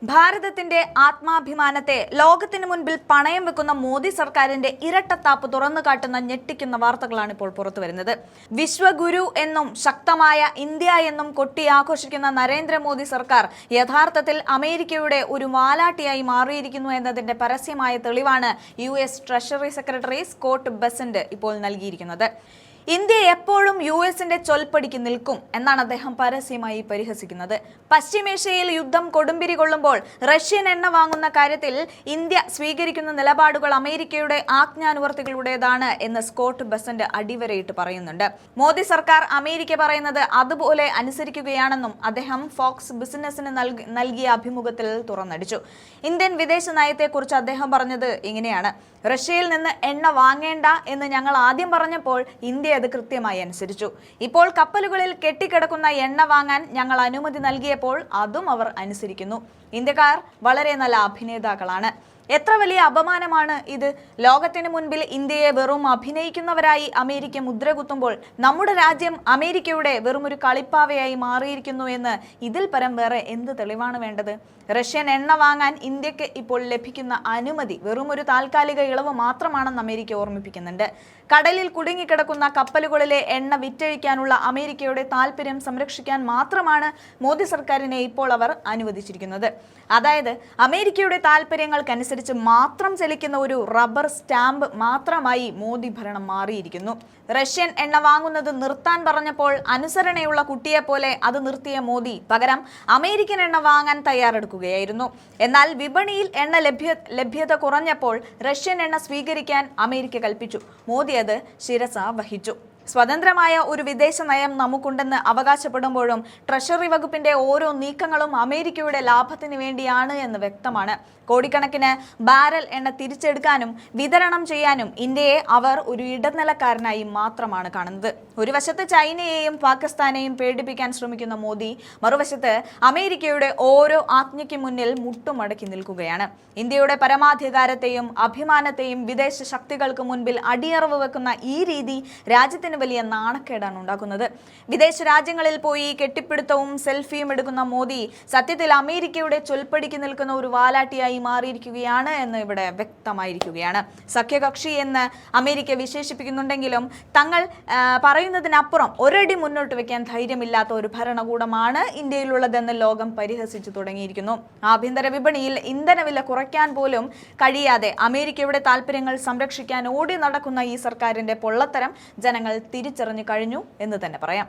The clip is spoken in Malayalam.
ഭാരതത്തിന്റെ ആത്മാഭിമാനത്തെ ലോകത്തിന് മുൻപിൽ പണയം വെക്കുന്ന മോദി സർക്കാരിന്റെ ഇരട്ടത്താപ്പ് തുറന്നു കാട്ടുന്ന ഞെട്ടിക്കുന്ന വാർത്തകളാണ് ഇപ്പോൾ പുറത്തുവരുന്നത്. വിശ്വഗുരു എന്നും ശക്തമായ ഇന്ത്യ എന്നും കൊട്ടി ആഘോഷിക്കുന്ന നരേന്ദ്രമോദി സർക്കാർ യഥാർത്ഥത്തിൽ അമേരിക്കയുടെ ഒരു വാലാട്ടിയായി മാറിയിരിക്കുന്നു എന്നതിന്റെ പരസ്യമായ തെളിവാണ് US treasury secretary Scott Bessent ഇപ്പോൾ നൽകിയിരിക്കുന്നത്. ഇന്ത്യ എപ്പോഴും US-ന്റെ ചൊൽപ്പടിക്ക് നിൽക്കും എന്നാണ് അദ്ദേഹം പരസ്യമായി പരിഹസിക്കുന്നത്. പശ്ചിമേഷ്യയിൽ യുദ്ധം കൊടുമ്പിരി കൊള്ളുമ്പോൾ റഷ്യൻ എണ്ണ വാങ്ങുന്ന കാര്യത്തിൽ ഇന്ത്യ സ്വീകരിക്കുന്ന നിലപാടുകൾ അമേരിക്കയുടെ ആജ്ഞാനുവർത്തികളുടേതാണ് എന്ന് സ്കോട്ട് ബെസന്റ് അടിവരയിട്ട് പറയുന്നുണ്ട്. മോദി സർക്കാർ അമേരിക്ക പറയുന്നത് അതുപോലെ അനുസരിക്കുകയാണെന്നും അദ്ദേഹം ഫോക്സ് ബിസിനസിന് നൽകിയ അഭിമുഖത്തിൽ തുറന്നടിച്ചു. ഇന്ത്യൻ വിദേശ നയത്തെക്കുറിച്ച് അദ്ദേഹം പറഞ്ഞത് ഇങ്ങനെയാണ്: റഷ്യയിൽ നിന്ന് എണ്ണ വാങ്ങേണ്ട എന്ന് ഞങ്ങൾ ആദ്യം പറഞ്ഞപ്പോൾ ഇന്ത്യ അത് കൃത്യമായി അനുസരിച്ചു. ഇപ്പോൾ കപ്പലുകളിൽ കെട്ടിക്കിടക്കുന്ന എണ്ണ വാങ്ങാൻ ഞങ്ങൾ അനുമതി നൽകിയപ്പോൾ അതും അവർ അനുസരിക്കുന്നു. ഇന്ത്യക്കാർ വളരെ നല്ല അഭിനേതാക്കളാണ്. എത്ര വലിയ അപമാനമാണ് ഇത്! ലോകത്തിന് മുൻപിൽ ഇന്ത്യയെ വെറും അഭിനയിക്കുന്നവരായി അമേരിക്ക മുദ്രകുത്തുമ്പോൾ നമ്മുടെ രാജ്യം അമേരിക്കയുടെ വെറുമൊരു കളിപ്പാവയായി മാറിയിരിക്കുന്നു എന്ന് ഇതിൽ പരം വേറെ എന്ത് തെളിവാണ് വേണ്ടത്? റഷ്യൻ എണ്ണ വാങ്ങാൻ ഇന്ത്യക്ക് ഇപ്പോൾ ലഭിക്കുന്ന അനുമതി വെറുമൊരു താൽക്കാലിക ഇളവ് മാത്രമാണെന്ന് അമേരിക്ക ഓർമ്മിപ്പിക്കുന്നുണ്ട്. കടലിൽ കുടുങ്ങിക്കിടക്കുന്ന കപ്പലുകളിലെ എണ്ണ വിറ്റഴിക്കാനുള്ള അമേരിക്കയുടെ താല്പര്യം സംരക്ഷിക്കാൻ മാത്രമാണ് മോദി സർക്കാരിനെ ഇപ്പോൾ അവർ അനുവദിച്ചിരിക്കുന്നത്. അതായത് അമേരിക്കയുടെ താല്പര്യങ്ങൾക്കനുസരിച്ച് മാത്രം ചലിക്കുന്ന ഒരു റബ്ബർ സ്റ്റാമ്പ് മാത്രമായി മോദി ഭരണം മാറിയിരിക്കുന്നു. റഷ്യൻ എണ്ണ വാങ്ങുന്നത് നിർത്താൻ പറഞ്ഞപ്പോൾ അനുസരണയുള്ള കുട്ടിയെപ്പോലെ അത് നിർത്തിയ മോദി പകരം അമേരിക്കൻ എണ്ണ വാങ്ങാൻ തയ്യാറെടുക്കുകയായിരുന്നു. എന്നാൽ വിപണിയിൽ എണ്ണ ലഭ്യത കുറഞ്ഞപ്പോൾ റഷ്യൻ എണ്ണ സ്വീകരിക്കാൻ അമേരിക്ക കൽപ്പിച്ചു. മോദി അത് ശിരസ വഹിച്ചു. സ്വതന്ത്രമായ ഒരു വിദേശ നയം നമുക്കുണ്ടെന്ന് അവകാശപ്പെടുമ്പോഴും ട്രഷറി വകുപ്പിന്റെ ഓരോ നീക്കങ്ങളും അമേരിക്കയുടെ ലാഭത്തിന് വേണ്ടിയാണ് എന്ന് വ്യക്തമാണ്. കോടിക്കണക്കിന് ബാരൽ എണ്ണ തിരിച്ചെടുക്കാനും വിതരണം ചെയ്യാനും ഇന്ത്യയെ അവർ ഒരു ഇടനിലക്കാരനായി മാത്രമാണ് കാണുന്നത്. ഒരു വശത്ത് ചൈനയെയും പാകിസ്ഥാനെയും പേടിപ്പിക്കാൻ ശ്രമിക്കുന്ന മോദി, മറുവശത്ത് അമേരിക്കയുടെ ഓരോ ആജ്ഞയ്ക്ക് മുന്നിൽ മുട്ടുമടക്കി നിൽക്കുകയാണ്. ഇന്ത്യയുടെ പരമാധികാരത്തെയും അഭിമാനത്തെയും വിദേശ ശക്തികൾക്ക് മുൻപിൽ അടിയറവ് വെക്കുന്ന ഈ രീതി രാജ്യത്തിന് വലിയ നാണക്കേടാണ് ഉണ്ടാക്കുന്നത്. വിദേശ രാജ്യങ്ങളിൽ പോയി കെട്ടിപ്പിടുത്തവും സെൽഫിയും എടുക്കുന്ന മോദി സത്യത്തിൽ അമേരിക്കയുടെ ചൊൽപ്പടിക്ക് നിൽക്കുന്ന ഒരു വാലാട്ടിയായി മാറിയിരിക്കുകയാണ് എന്ന് ഇവിടെ വ്യക്തമായിരിക്കുകയാണ്. സഖ്യകക്ഷി എന്ന് അമേരിക്ക വിശേഷിപ്പിക്കുന്നുണ്ടെങ്കിലും തങ്ങൾ പറയുന്നതിനപ്പുറം ഒരടി മുന്നോട്ട് വെക്കാൻ ധൈര്യമില്ലാത്ത ഒരു ഭരണകൂടമാണ് ഇന്ത്യയിലുള്ളതെന്ന് ലോകം പരിഹസിച്ചു തുടങ്ങിയിരിക്കുന്നു. ആഭ്യന്തര വിപണിയിൽ ഇന്ധനവില കുറയ്ക്കാൻ പോലും കഴിയാതെ അമേരിക്കയുടെ താല്പര്യങ്ങൾ സംരക്ഷിക്കാൻ ഓടി നടക്കുന്ന ഈ സർക്കാരിന്റെ പൊള്ളത്തരം ജനങ്ങൾ തിരിച്ചറിഞ്ഞു കഴിഞ്ഞു എന്ന് തന്നെ പറയാം.